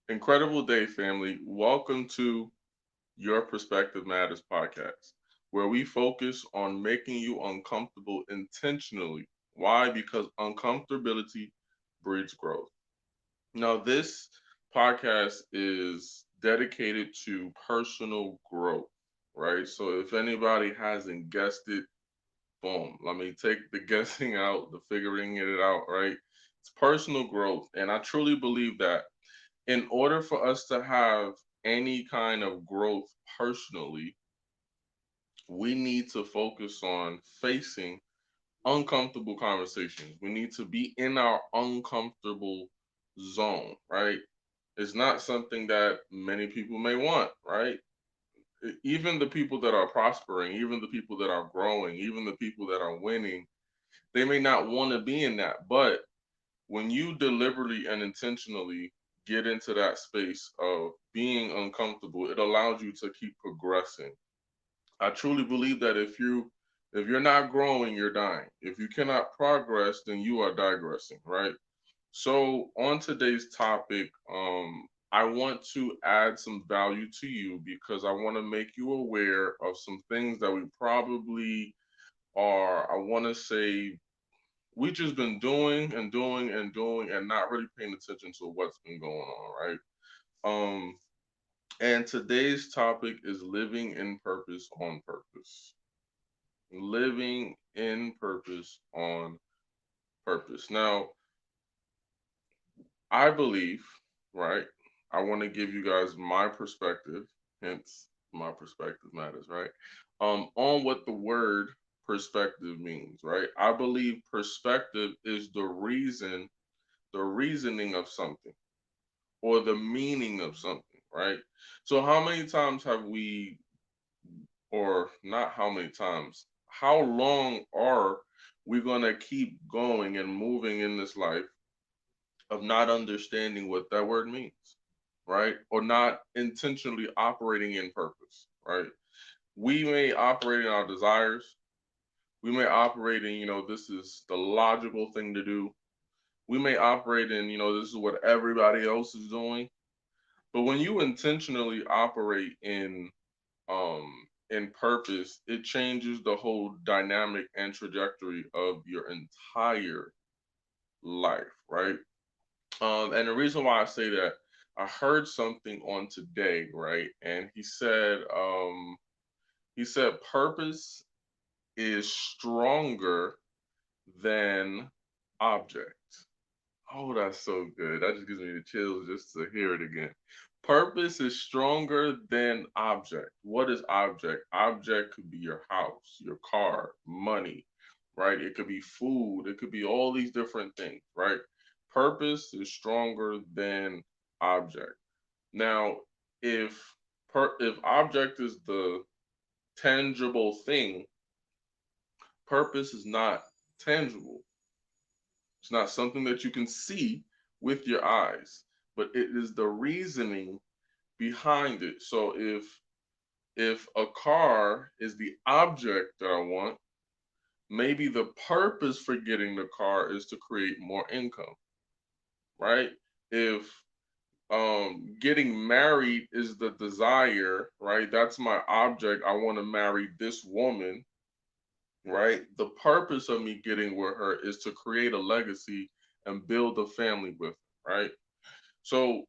Incredible day, family. Welcome to Your Perspective Matters podcast, where we focus on making you uncomfortable intentionally. Why? Because uncomfortability breeds growth. Now, this podcast is dedicated to personal growth, right? So, if anybody hasn't guessed it, boom, let me take the guessing out, the figuring it out, right? It's personal growth. And I truly believe that in order for us to have any kind of growth personally, we need to focus on facing uncomfortable conversations. We need to be in our uncomfortable zone, right? It's not something that many people may want, right? Even the people that are prospering, even the people that are growing, even the people that are winning, they may not want to be in that. But when you deliberately and intentionally get into that space of being uncomfortable, it allows you to keep progressing. I truly believe that if you're not growing, you're dying. If you cannot progress, then you are digressing, right? So on today's topic, I want to add some value to you because I want to make you aware of some things that we probably are, I want to say, we just been doing and doing and doing and not really paying attention to what's been going on, right? Um, and today's topic is living in purpose on purpose. Living in purpose on purpose. Now, I believe, right? I want to give you guys my perspective, hence my perspective matters, right? On what the word perspective means, right? I believe perspective is the reasoning of something or the meaning of something, right? So how many times have we, or not how many times, how long are we going to keep going and moving in this life of not understanding what that word means, right? Or not intentionally operating in purpose, right? We may operate in our desires. We may operate in, this is the logical thing to do. We may operate in, this is what everybody else is doing. But when you intentionally operate in purpose, it changes the whole dynamic and trajectory of your entire life, right? And the reason why I say that, I heard something on today, right? And he said purpose is stronger than object. Oh, that's so good. That just gives me the chills just to hear it again. Purpose is stronger than object. What is object? Object could be your house, your car, money, right? It could be food. It could be all these different things, right? Purpose is stronger than object. Now, if if object is the tangible thing, purpose is not tangible. It's not something that you can see with your eyes, but it is the reasoning behind it. So if a car is the object that I want, maybe the purpose for getting the car is to create more income, right? If getting married is the desire, right? That's my object. I want to marry this woman, right? The purpose of me getting with her is to create a legacy and build a family with her, right? So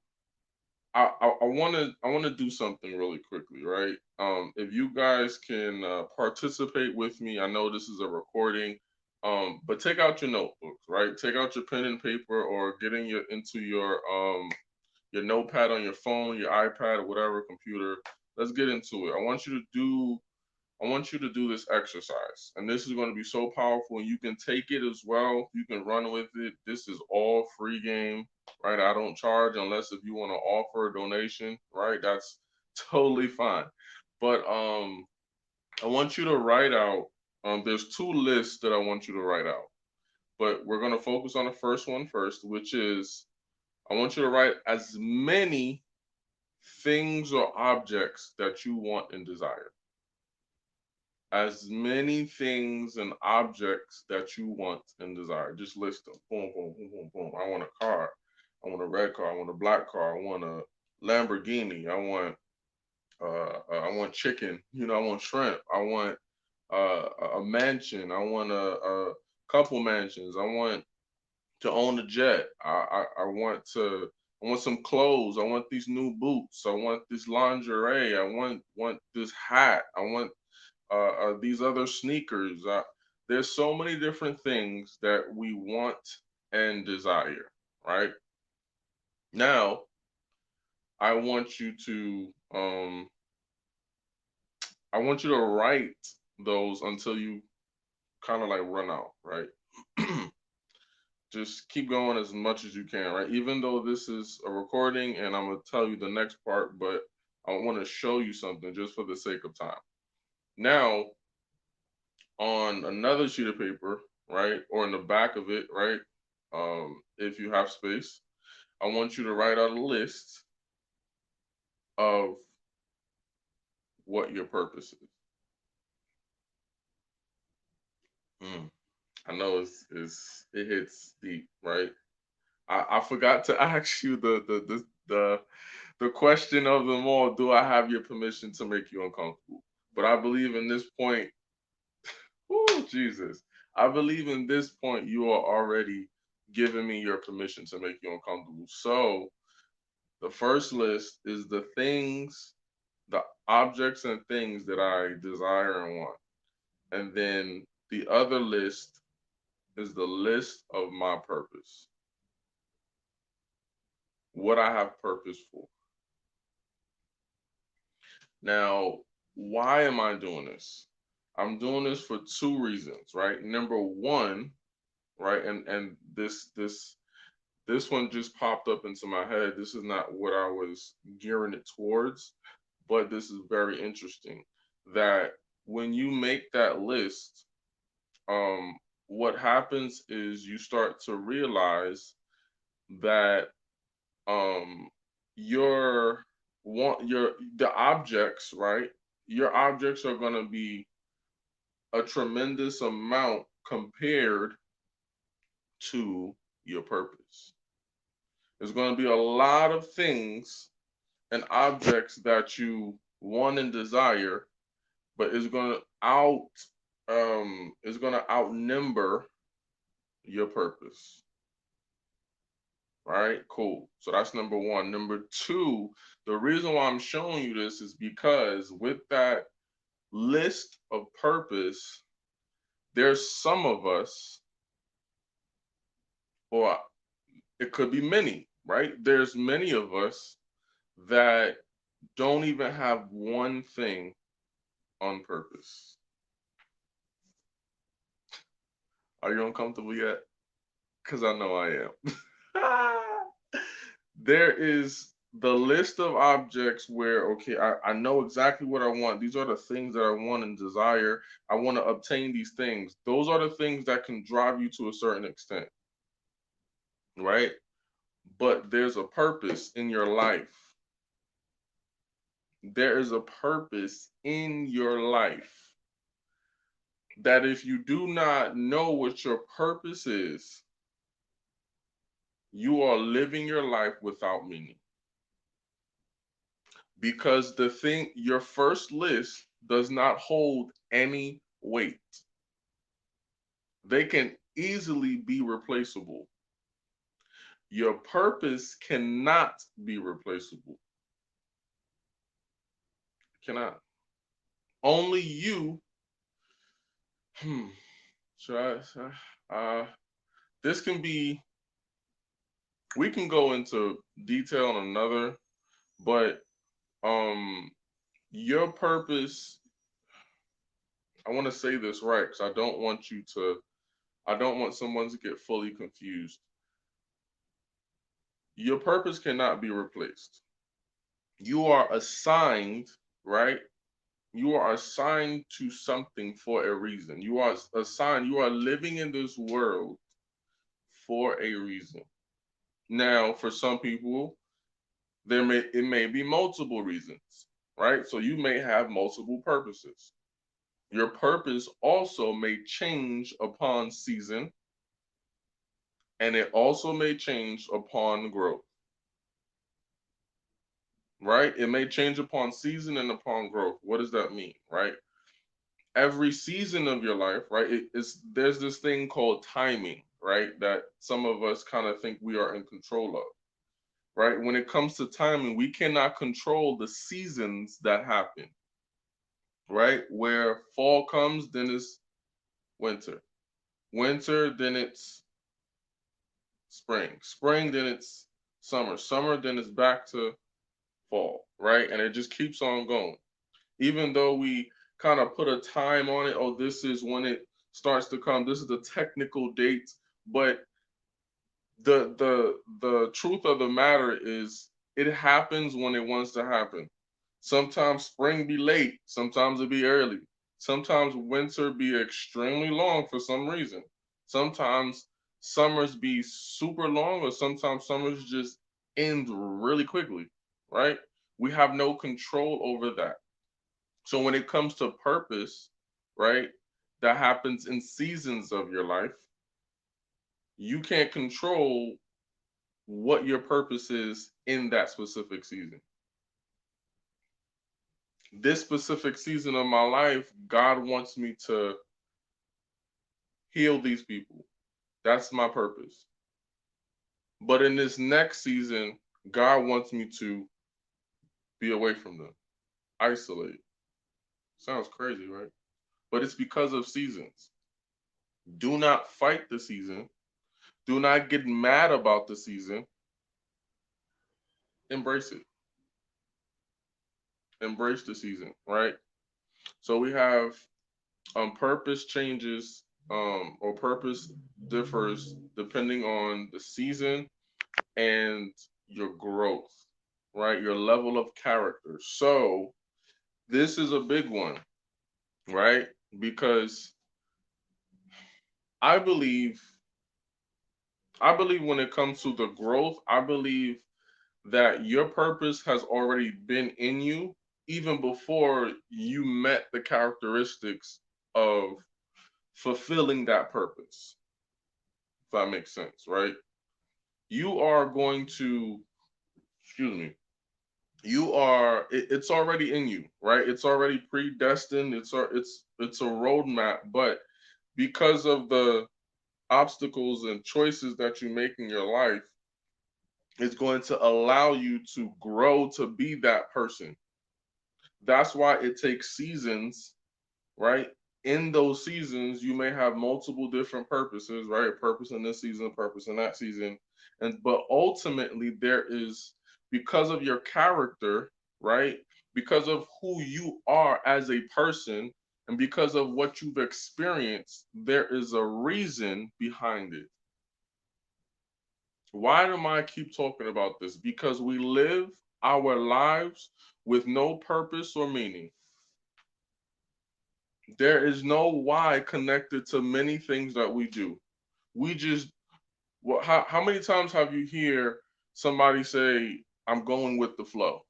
I want to do something really quickly, right? If you guys can participate with me, I know this is a recording, but take out your notebooks, right? Take out your pen and paper, or get in into your notepad on your phone, your iPad, or whatever computer. Let's get into it. I want you to do this exercise, and this is going to be so powerful. And you can take it as well. You can run with it. This is all free game, right? I don't charge unless if you want to offer a donation, right? That's totally fine. But I want you to write out. There's two lists that I want you to write out, but we're going to focus on the first one first, which is I want you to write as many things or objects that you want and desire. As many things and objects that you want and desire. Just list them. Boom, boom, boom, boom, boom. I want a car. I want a red car. I want a black car. I want a Lamborghini. I want chicken. I want shrimp. I want a mansion. I want a couple mansions. I want to own a jet. I want some clothes. I want these new boots. I want this lingerie. I want this hat. I want these other sneakers. There's so many different things that we want and desire, right? Now, I want you to I want you to write those until you kind of like run out, right? Just keep going as much as you can, right? Even though this is a recording and I'm gonna tell you the next part, but I want to show you something just for the sake of time. Now, on another sheet of paper, right, or in the back of it, right, if you have space, I want you to write out a list of what your purpose is. Mm, I know it hits deep, right? I forgot to ask you the question of them all. Do I have your permission to make you uncomfortable? But I believe in this point, oh Jesus, I believe in this point you are already giving me your permission to make you uncomfortable. So the first list is the objects and things that I desire and want. And then the other list is the list of my purpose, what I have purpose for. Now, why am I doing this? I'm doing this for two reasons, right? Number one, right, and this one just popped up into my head. This is not what I was gearing it towards, but this is very interesting. That when you make that list, what happens is you start to realize that um your the objects, right? Your objects are going to be a tremendous amount compared to your purpose. There's going to be a lot of things and objects that you want and desire, but it's going to outnumber your purpose. Right? Cool. So that's number one. Number two, the reason why I'm showing you this is because with that list of purpose, there's some of us, or it could be many, right? There's many of us that don't even have one thing on purpose. Are you uncomfortable yet? Because I know I am. There is the list of objects where, okay, I know exactly what I want. These are the things that I want and desire. I want to obtain these things. Those are the things that can drive you to a certain extent, right? But there's a purpose in your life. There is a purpose in your life that if you do not know what your purpose is, you are living your life without meaning. Because your first list does not hold any weight. They can easily be replaceable. Your purpose cannot be replaceable. Cannot. Only you. Hmm. Should this can be. We can go into detail on another, but your purpose. I want to say this right because I don't want you to. I don't want someone to get fully confused. Your purpose cannot be replaced. You are assigned, right? You are assigned to something for a reason. You are assigned, you are living in this world for a reason. Now, for some people, it may be multiple reasons, right? So you may have multiple purposes. Your purpose also may change upon season, and it also may change upon growth, right? It may change upon season and upon growth. What does that mean, right? Every season of your life, right? There's this thing called timing, right? That some of us kind of think we are in control of, right? When it comes to timing, we cannot control the seasons that happen, right? Where fall comes, then it's winter. Winter, then it's spring. Spring, then it's summer. Summer, then it's back to fall, right? And it just keeps on going. Even though we kind of put a time on it, oh, this is when it starts to come, this is the technical date, but the truth of the matter is it happens when it wants to happen. Sometimes spring be late, sometimes it be early. Sometimes winter be extremely long for some reason. Sometimes summers be super long, or sometimes summers just end really quickly, right? We have no control over that. So when it comes to purpose, right, that happens in seasons of your life, you can't control what your purpose is in that specific season. This specific season of my life, God wants me to heal these people. That's my purpose. But in this next season, God wants me to be away from them, isolate. Sounds crazy, right? But it's because of seasons. Do not fight the season. Do not get mad about the season. Embrace it. Embrace the season, right? So we have purpose changes, or purpose differs depending on the season and your growth, right? Your level of character. So this is a big one, right? Because I believe I believe when it comes to the growth, I believe that your purpose has already been in you even before you met the characteristics of fulfilling that purpose, if that makes sense, right? You are going to, excuse me, it's already in you, right? It's already predestined. It's a roadmap, but because of the obstacles and choices that you make in your life, it's going to allow you to grow to be that person. That's why it takes seasons, right? In those seasons, you may have multiple different purposes, right? A purpose in this season, a purpose in that season. And but ultimately there is, because of your character, right? Because of who you are as a person and because of what you've experienced, there is a reason behind it. Why do I keep talking about this? Because we live our lives with no purpose or meaning. There is no why connected to many things that we do. We just, how many times have you hear somebody say, I'm going with the flow?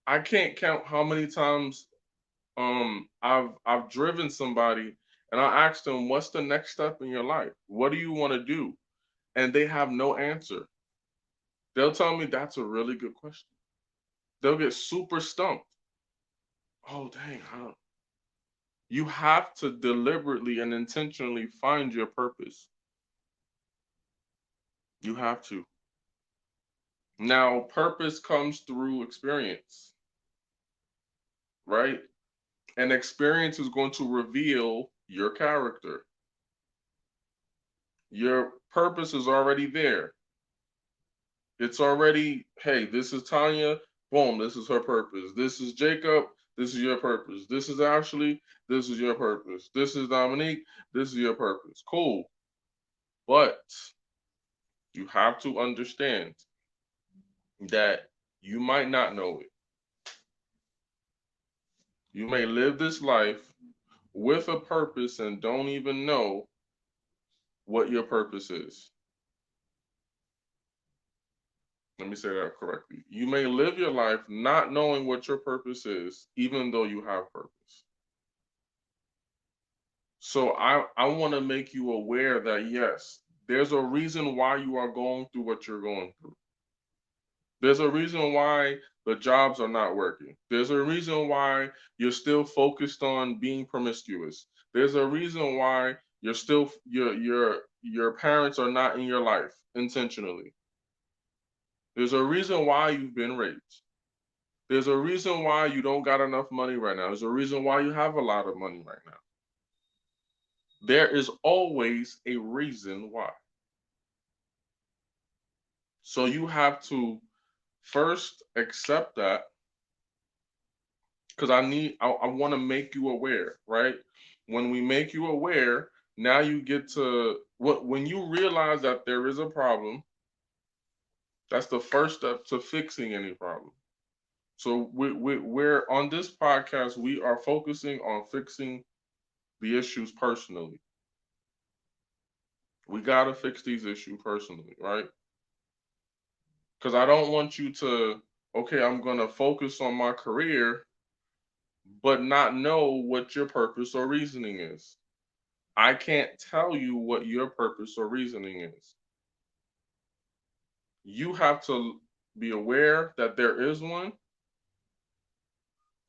I can't count how many times I've driven somebody and I asked them, what's the next step in your life? What do you want to do? And they have no answer. They'll tell me that's a really good question. They'll get super stumped. Oh dang, I don't. You have to deliberately and intentionally find your purpose. You have to. Now, purpose comes through experience, right? And experience is going to reveal your character. Your purpose is already there. It's already, hey, this is Tanya, boom, this is her purpose. This is Jacob, this is your purpose. This is Ashley, this is your purpose. This is Dominique, this is your purpose. Cool. But you have to understand that you might not know it. You may live this life with a purpose and don't even know what your purpose is. Let me say that correctly. You may live your life not knowing what your purpose is, even though you have purpose. So I want to make you aware that yes, there's a reason why you are going through what you're going through. There's a reason why the jobs are not working. There's a reason why you're still focused on being promiscuous. There's a reason why you're still your parents are not in your life intentionally. There's a reason why you've been raped. There's a reason why you don't got enough money right now. There's a reason why you have a lot of money right now. There is always a reason why. So you have to first accept that because I want to make you aware, right? When we make you aware, now you get to when you realize that there is a problem, that's the first step to fixing any problem. So we're on this podcast, we are focusing on fixing the issues personally. We got to fix these issues personally, right? Because I don't want you to, okay, I'm going to focus on my career, but not know what your purpose or reasoning is. I can't tell you what your purpose or reasoning is. You have to be aware that there is one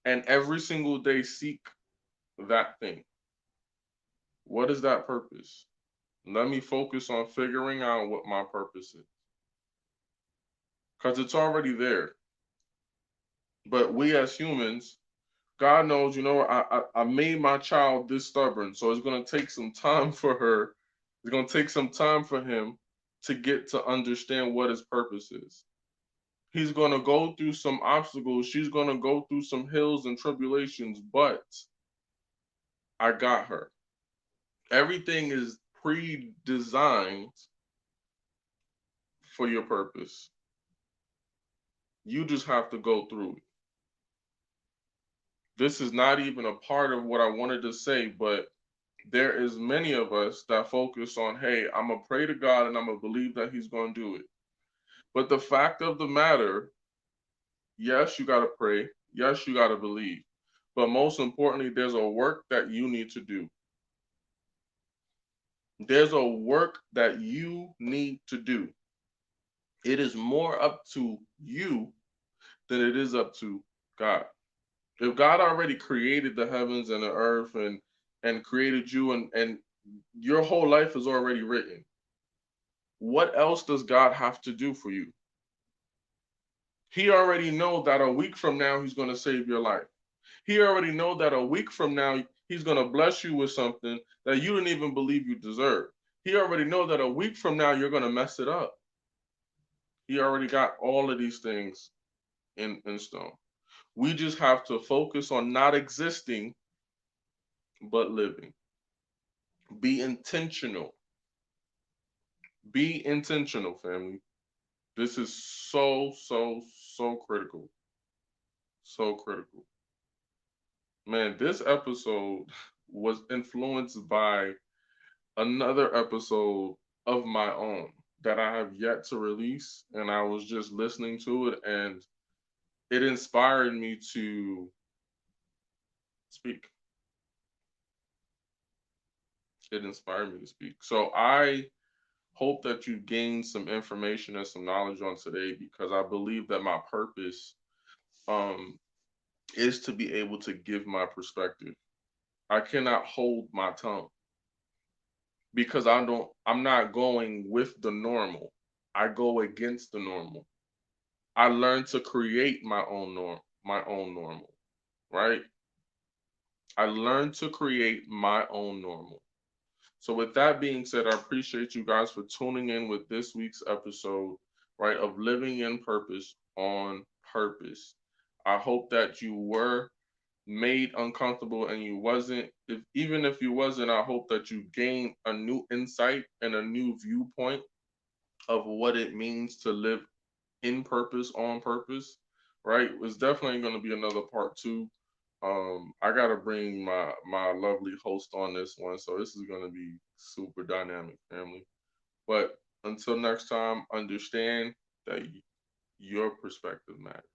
and every single day seek that thing. What is that purpose? Let me focus on figuring out what my purpose is. Because it's already there. But we as humans, God knows, I made my child this stubborn. So it's going to take some time for her. It's going to take some time for him to get to understand what his purpose is. He's going to go through some obstacles. She's going to go through some hills and tribulations, but I got her. Everything is pre-designed for your purpose. You just have to go through it. This is not even a part of what I wanted to say, but there is many of us that focus on, hey, I'm going to pray to God and I'm going to believe that he's going to do it. But the fact of the matter, yes, you got to pray. Yes, you got to believe. But most importantly, there's a work that you need to do. There's a work that you need to do. It is more up to you than it is up to God. If God already created the heavens and the earth and created you and your whole life is already written, what else does God have to do for you? He already know that a week from now he's going to save your life. He already know that a week from now he's going to bless you with something that you didn't even believe you deserve. He already know that a week from now you're going to mess it up. He already got all of these things in stone. We just have to focus on not existing but living. Be intentional. Be intentional, family. This is so critical. So critical. Man, this episode was influenced by another episode of my own that I have yet to release. And I was just listening to it and it inspired me to speak. It inspired me to speak. So I hope that you gained some information and some knowledge on today because I believe that my purpose um, is to be able to give my perspective. I cannot hold my tongue because I'm not going with the normal. I go against the normal. I learned to create my own normal, right? I learned to create my own normal. So with that being said, I appreciate you guys for tuning in with this week's episode, right, of Living in Purpose on Purpose. I hope that you were made uncomfortable and you wasn't. If even if you wasn't, I hope that you gained a new insight and a new viewpoint of what it means to live in purpose, on purpose, right? It's definitely going to be another part two. I gotta bring my lovely host on this one, so this is gonna be super dynamic, family. But until next time, understand that your perspective matters.